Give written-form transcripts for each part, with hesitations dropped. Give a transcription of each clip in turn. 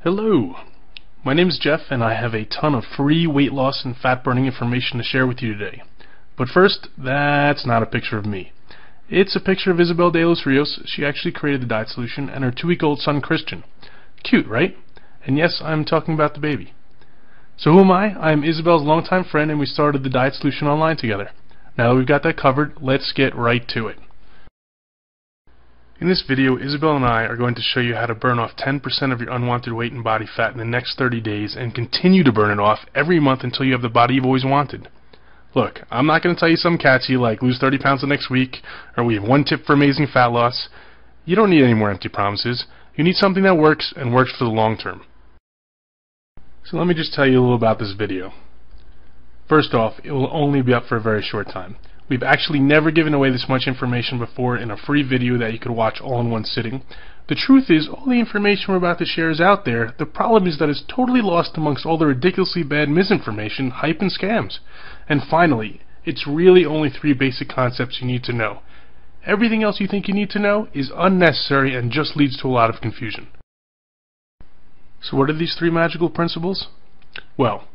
Hello, my name is Jeff and I have a ton of free weight loss and fat burning information to share with you today. But first, that's not a picture of me. It's a picture of Isabel de los Rios. She actually created the diet solution, and her 2-week-old son Christian. Cute, right? And yes, I'm talking about the baby. So who am I? I'm Isabel's longtime friend and we started the diet solution online together. Now that we've got that covered, let's get right to it. In this video, Isabel and I are going to show you how to burn off 10% of your unwanted weight and body fat in the next 30 days and continue to burn it off every month until you have the body you've always wanted. Look, I'm not going to tell you some catchy like lose 30 pounds the next week or we have one tip for amazing fat loss. You don't need any more empty promises. You need something that works and works for the long term. So let me just tell you a little about this video. First off, it will only be up for a very short time. We've actually never given away this much information before in a free video that you could watch all in one sitting. The truth is, all the information we're about to share is out there. The problem is that it's totally lost amongst all the ridiculously bad misinformation, hype, and scams. And finally, it's really only 3 basic concepts you need to know. Everything else you think you need to know is unnecessary and just leads to a lot of confusion. So what are these 3 magical principles? Well,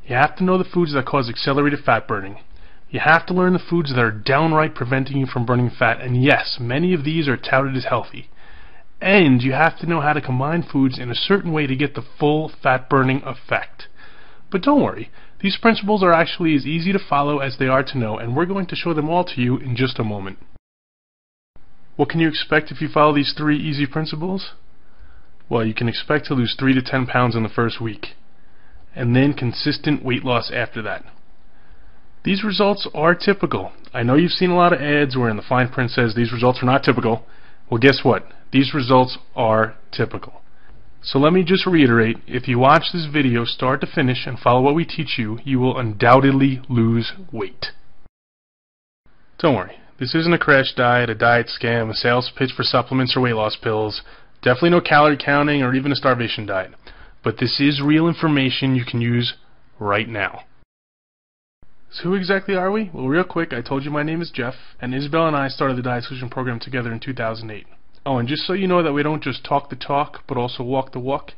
you have to know the foods that cause accelerated fat burning. You have to learn the foods that are downright preventing you from burning fat, and yes, many of these are touted as healthy. And you have to know how to combine foods in a certain way to get the full fat burning effect. But don't worry, these principles are actually as easy to follow as they are to know, and we're going to show them all to you in just a moment. What can you expect if you follow these 3 easy principles? Well, you can expect to lose 3 to 10 pounds in the first week, and then consistent weight loss after that. These results are typical. I know you've seen a lot of ads where in the fine print says these results are not typical. Well, guess what? These results are typical. So let me just reiterate, if you watch this video start to finish and follow what we teach you, you will undoubtedly lose weight. Don't worry, this isn't a crash diet, a diet scam, a sales pitch for supplements or weight loss pills, definitely no calorie counting or even a starvation diet. But this is real information you can use right now. So who exactly are we? Well, real quick, I told you my name is Jeff, and Isabel and I started the Diet Solution program together in 2008. Oh, and just so you know that we don't just talk the talk, but also walk the walk,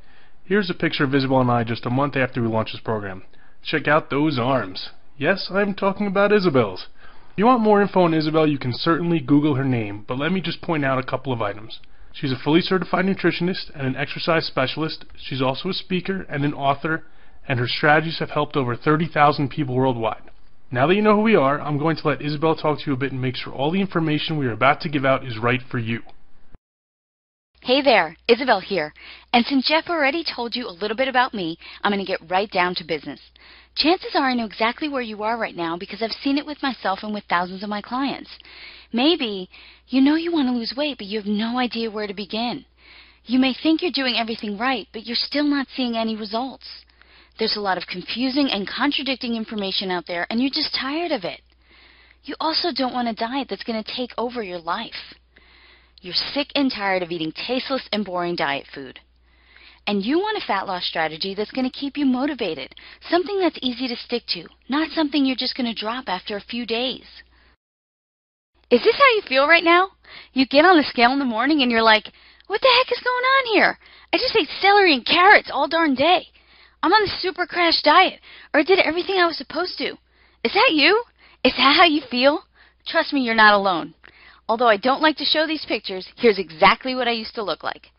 here's a picture of Isabel and I just a month after we launched this program. Check out those arms. Yes, I'm talking about Isabel's. If you want more info on Isabel, you can certainly Google her name, but let me just point out a couple of items. She's a fully certified nutritionist and an exercise specialist. She's also a speaker and an author, and her strategies have helped over 30,000 people worldwide. Now that you know who we are, I'm going to let Isabel talk to you a bit and make sure all the information we are about to give out is right for you. Hey there, Isabel here. And since Jeff already told you a little bit about me, I'm going to get right down to business. Chances are I know exactly where you are right now because I've seen it with myself and with thousands of my clients. Maybe you know you want to lose weight, but you have no idea where to begin. You may think you're doing everything right, but you're still not seeing any results. There's a lot of confusing and contradicting information out there, and you're just tired of it. You also don't want a diet that's going to take over your life. You're sick and tired of eating tasteless and boring diet food. And you want a fat loss strategy that's going to keep you motivated, something that's easy to stick to, not something you're just going to drop after a few days. Is this how you feel right now? You get on the scale in the morning and you're like, what the heck is going on here? I just ate celery and carrots all darn day. I'm on the super crash diet, or I did everything I was supposed to. Is that you? Is that how you feel? Trust me, you're not alone. Although I don't like to show these pictures, here's exactly what I used to look like.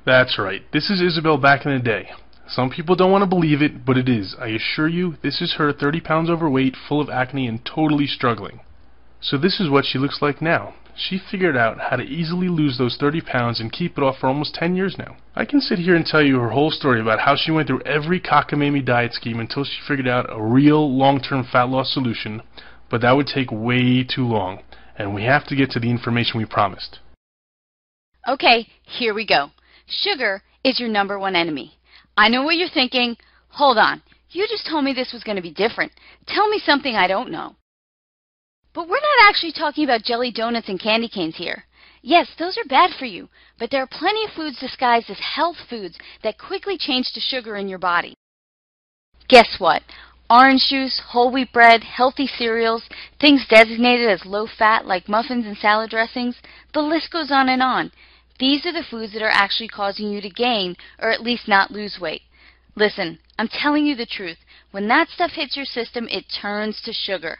That's right. This is Isabel back in the day. Some people don't want to believe it, but it is. I assure you, this is her 30 pounds overweight, full of acne, and totally struggling. So this is what she looks like now. She figured out how to easily lose those 30 pounds and keep it off for almost 10 years now. I can sit here and tell you her whole story about how she went through every cockamamie diet scheme until she figured out a real long-term fat loss solution, but that would take way too long, and we have to get to the information we promised. Okay, here we go. Sugar is your #1 enemy. I know what you're thinking. Hold on. You just told me this was going to be different. Tell me something I don't know. But we're not actually talking about jelly donuts and candy canes here. Yes, those are bad for you, but there are plenty of foods disguised as health foods that quickly change to sugar in your body. Guess what? Orange juice, whole wheat bread, healthy cereals, things designated as low fat like muffins and salad dressings, the list goes on and on. These are the foods that are actually causing you to gain, or at least not lose weight. Listen, I'm telling you the truth. When that stuff hits your system, it turns to sugar.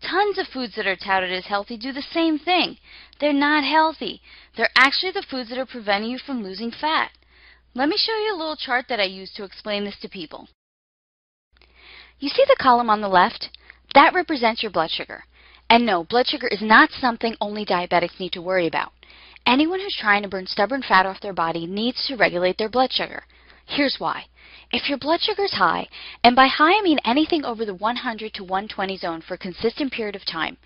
Tons of foods that are touted as healthy do the same thing. They're not healthy. They're actually the foods that are preventing you from losing fat. Let me show you a little chart that I use to explain this to people. You see the column on the left? That represents your blood sugar. And no, blood sugar is not something only diabetics need to worry about. Anyone who's trying to burn stubborn fat off their body needs to regulate their blood sugar. Here's why. If your blood sugar is high, and by high I mean anything over the 100 to 120 zone for a consistent period of time,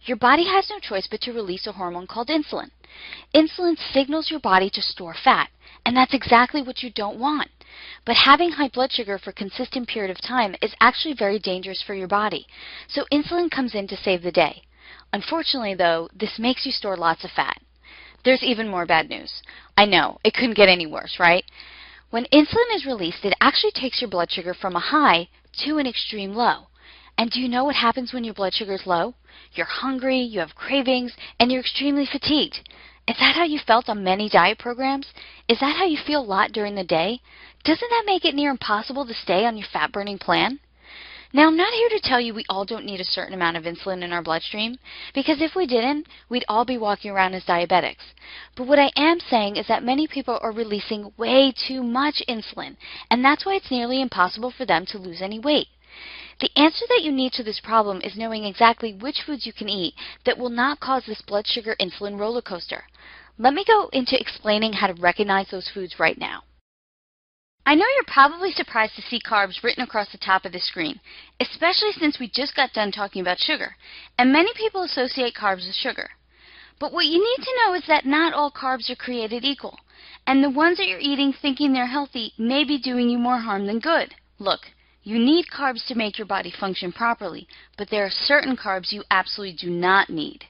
your body has no choice but to release a hormone called insulin. Insulin signals your body to store fat, and that's exactly what you don't want. But having high blood sugar for a consistent period of time is actually very dangerous for your body, so insulin comes in to save the day. Unfortunately, though, this makes you store lots of fat. There's even more bad news. I know, it couldn't get any worse, right? When insulin is released, it actually takes your blood sugar from a high to an extreme low. And do you know what happens when your blood sugar is low? You're hungry, you have cravings, and you're extremely fatigued. Is that how you felt on many diet programs? Is that how you feel a lot during the day? Doesn't that make it near impossible to stay on your fat-burning plan? Now, I'm not here to tell you we all don't need a certain amount of insulin in our bloodstream, because if we didn't, we'd all be walking around as diabetics. But what I am saying is that many people are releasing way too much insulin, and that's why it's nearly impossible for them to lose any weight. The answer that you need to this problem is knowing exactly which foods you can eat that will not cause this blood sugar insulin roller coaster. Let me go into explaining how to recognize those foods right now. I know you're probably surprised to see carbs written across the top of the screen, especially since we just got done talking about sugar, and many people associate carbs with sugar. But what you need to know is that not all carbs are created equal, and the ones that you're eating thinking they're healthy may be doing you more harm than good. Look, you need carbs to make your body function properly, but there are certain carbs you absolutely do not need.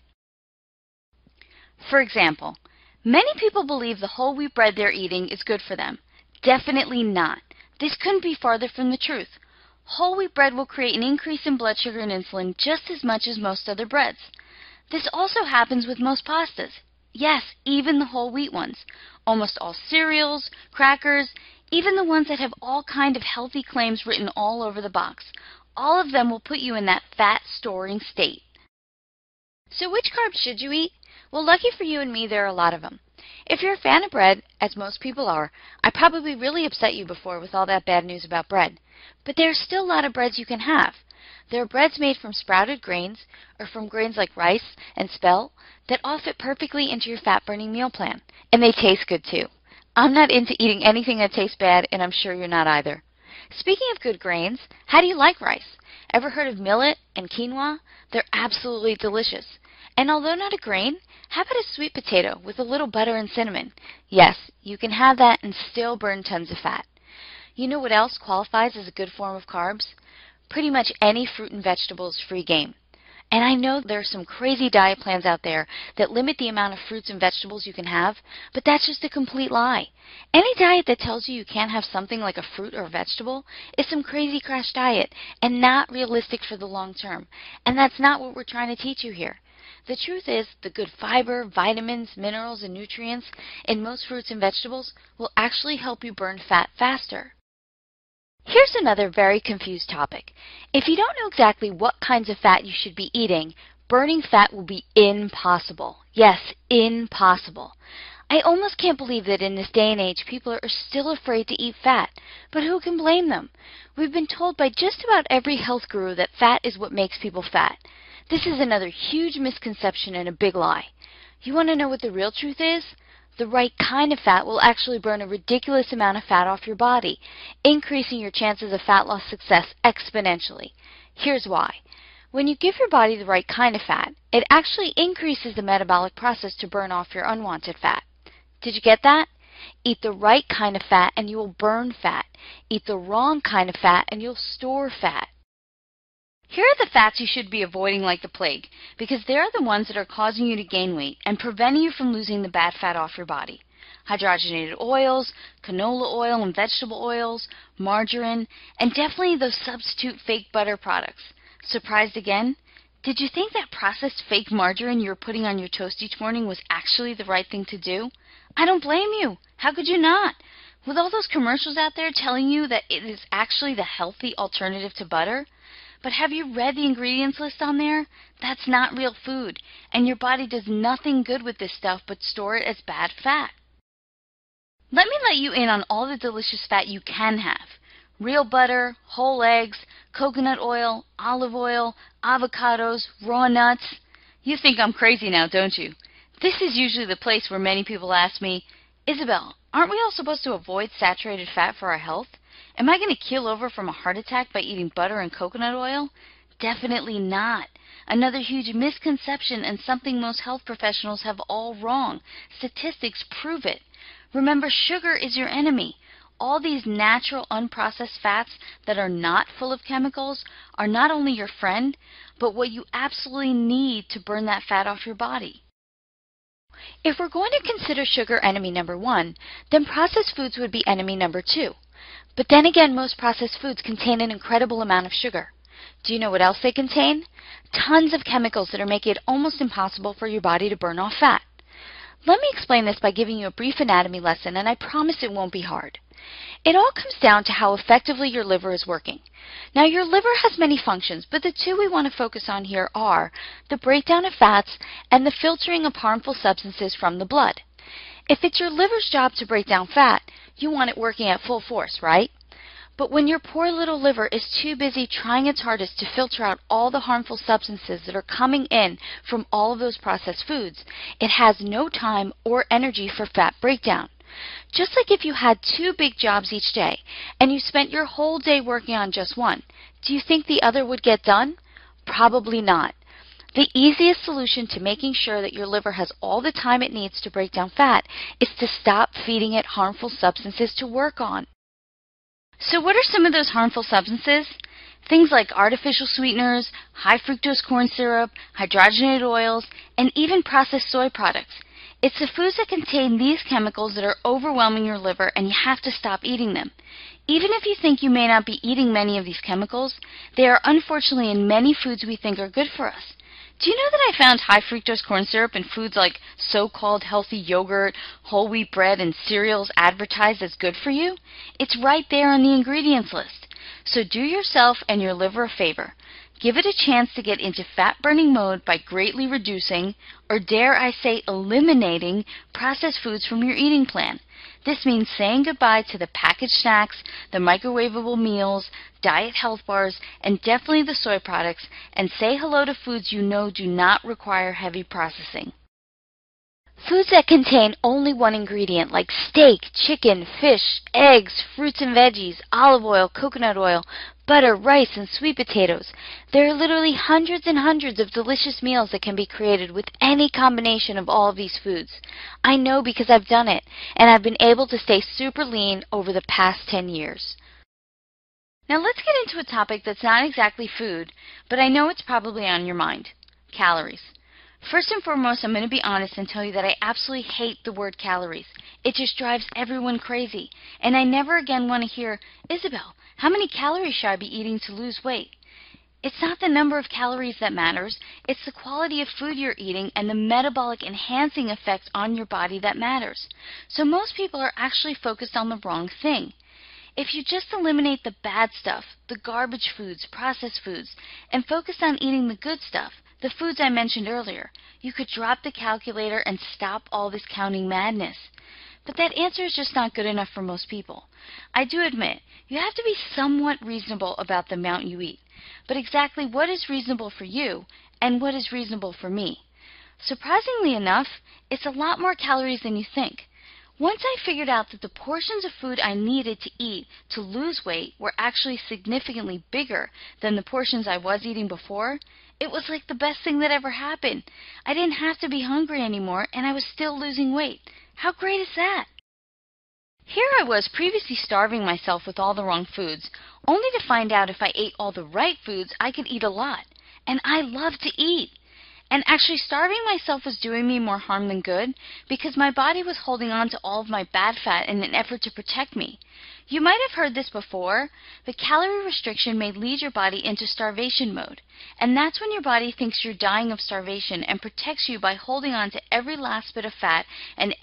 For example, many people believe the whole wheat bread they're eating is good for them. Definitely not. This couldn't be farther from the truth. Whole wheat bread will create an increase in blood sugar and insulin just as much as most other breads. This also happens with most pastas. Yes, even the whole wheat ones. Almost all cereals, crackers, even the ones that have all kind of healthy claims written all over the box. All of them will put you in that fat-storing state. So which carbs should you eat? Well, lucky for you and me, there are a lot of them. If you're a fan of bread, as most people are, I probably really upset you before with all that bad news about bread. But there are still a lot of breads you can have. There are breads made from sprouted grains, or from grains like rice and spelt, that all fit perfectly into your fat-burning meal plan. And they taste good, too. I'm not into eating anything that tastes bad, and I'm sure you're not either. Speaking of good grains, how do you like rice? Ever heard of millet and quinoa? They're absolutely delicious. And although not a grain, how about a sweet potato with a little butter and cinnamon? Yes, you can have that and still burn tons of fat. You know what else qualifies as a good form of carbs? Pretty much any fruit and vegetable is free game. And I know there are some crazy diet plans out there that limit the amount of fruits and vegetables you can have, but that's just a complete lie. Any diet that tells you you can't have something like a fruit or a vegetable is some crazy crash diet and not realistic for the long term. And that's not what we're trying to teach you here. The truth is, the good fiber, vitamins, minerals, and nutrients in most fruits and vegetables will actually help you burn fat faster. Here's another very confused topic. If you don't know exactly what kinds of fat you should be eating, burning fat will be impossible. Yes, impossible. I almost can't believe that in this day and age people are still afraid to eat fat. But who can blame them? We've been told by just about every health guru that fat is what makes people fat. This is another huge misconception and a big lie. You want to know what the real truth is? The right kind of fat will actually burn a ridiculous amount of fat off your body, increasing your chances of fat loss success exponentially. Here's why. When you give your body the right kind of fat, it actually increases the metabolic process to burn off your unwanted fat. Did you get that? Eat the right kind of fat and you will burn fat. Eat the wrong kind of fat and you'll store fat. Here are the fats you should be avoiding like the plague, because they're the ones that are causing you to gain weight and preventing you from losing the bad fat off your body. Hydrogenated oils, canola oil and vegetable oils, margarine, and definitely those substitute fake butter products. Surprised again? Did you think that processed fake margarine you were putting on your toast each morning was actually the right thing to do? I don't blame you. How could you not? With all those commercials out there telling you that it is actually the healthy alternative to butter. But have you read the ingredients list on there? That's not real food, and your body does nothing good with this stuff but store it as bad fat. Let me let you in on all the delicious fat you can have. Real butter, whole eggs, coconut oil, olive oil, avocados, raw nuts. You think I'm crazy now, don't you? This is usually the place where many people ask me, Isabel, aren't we all supposed to avoid saturated fat for our health? Am I going to keel over from a heart attack by eating butter and coconut oil? Definitely not. Another huge misconception and something most health professionals have all wrong. Statistics prove it. Remember, sugar is your enemy. All these natural, unprocessed fats that are not full of chemicals are not only your friend, but what you absolutely need to burn that fat off your body. If we're going to consider sugar enemy number 1, then processed foods would be enemy number 2. But then again, most processed foods contain an incredible amount of sugar. Do you know what else they contain? Tons of chemicals that are making it almost impossible for your body to burn off fat. Let me explain this by giving you a brief anatomy lesson, and I promise it won't be hard. It all comes down to how effectively your liver is working. Now, your liver has many functions, but the two we want to focus on here are the breakdown of fats and the filtering of harmful substances from the blood. If it's your liver's job to break down fat, you want it working at full force, right? But when your poor little liver is too busy trying its hardest to filter out all the harmful substances that are coming in from all of those processed foods, it has no time or energy for fat breakdown. Just like if you had 2 big jobs each day and you spent your whole day working on just one, do you think the other would get done? Probably not. The easiest solution to making sure that your liver has all the time it needs to break down fat is to stop feeding it harmful substances to work on. So what are some of those harmful substances? Things like artificial sweeteners, high fructose corn syrup, hydrogenated oils, and even processed soy products. It's the foods that contain these chemicals that are overwhelming your liver, and you have to stop eating them. Even if you think you may not be eating many of these chemicals, they are unfortunately in many foods we think are good for us. Do you know that I found high fructose corn syrup in foods like so-called healthy yogurt, whole wheat bread, and cereals advertised as good for you? It's right there on the ingredients list. So do yourself and your liver a favor. Give it a chance to get into fat-burning mode by greatly reducing, or dare I say eliminating, processed foods from your eating plan. This means saying goodbye to the packaged snacks, the microwavable meals, diet health bars, and definitely the soy products, and say hello to foods you know do not require heavy processing. Foods that contain only one ingredient, like steak, chicken, fish, eggs, fruits and veggies, olive oil, coconut oil, butter, rice, and sweet potatoes. There are literally hundreds and hundreds of delicious meals that can be created with any combination of all of these foods. I know because I've done it, and I've been able to stay super lean over the past 10 years. Now let's get into a topic that's not exactly food, but I know it's probably on your mind: calories. First and foremost, I'm going to be honest and tell you that I absolutely hate the word calories. It just drives everyone crazy. And I never again want to hear, Isabel, how many calories should I be eating to lose weight? It's not the number of calories that matters. It's the quality of food you're eating and the metabolic enhancing effect on your body that matters. So most people are actually focused on the wrong thing. If you just eliminate the bad stuff, the garbage foods, processed foods, and focus on eating the good stuff, the foods I mentioned earlier, you could drop the calculator and stop all this counting madness. But that answer is just not good enough for most people. I do admit, you have to be somewhat reasonable about the amount you eat. But exactly what is reasonable for you and what is reasonable for me? Surprisingly enough, it's a lot more calories than you think. Once I figured out that the portions of food I needed to eat to lose weight were actually significantly bigger than the portions I was eating before, it was like the best thing that ever happened. I didn't have to be hungry anymore, and I was still losing weight. How great is that? Here I was previously starving myself with all the wrong foods, only to find out if I ate all the right foods, I could eat a lot. And I love to eat. And actually starving myself was doing me more harm than good because my body was holding on to all of my bad fat in an effort to protect me. You might have heard this before, but calorie restriction may lead your body into starvation mode. And that's when your body thinks you're dying of starvation and protects you by holding on to every last bit of fat and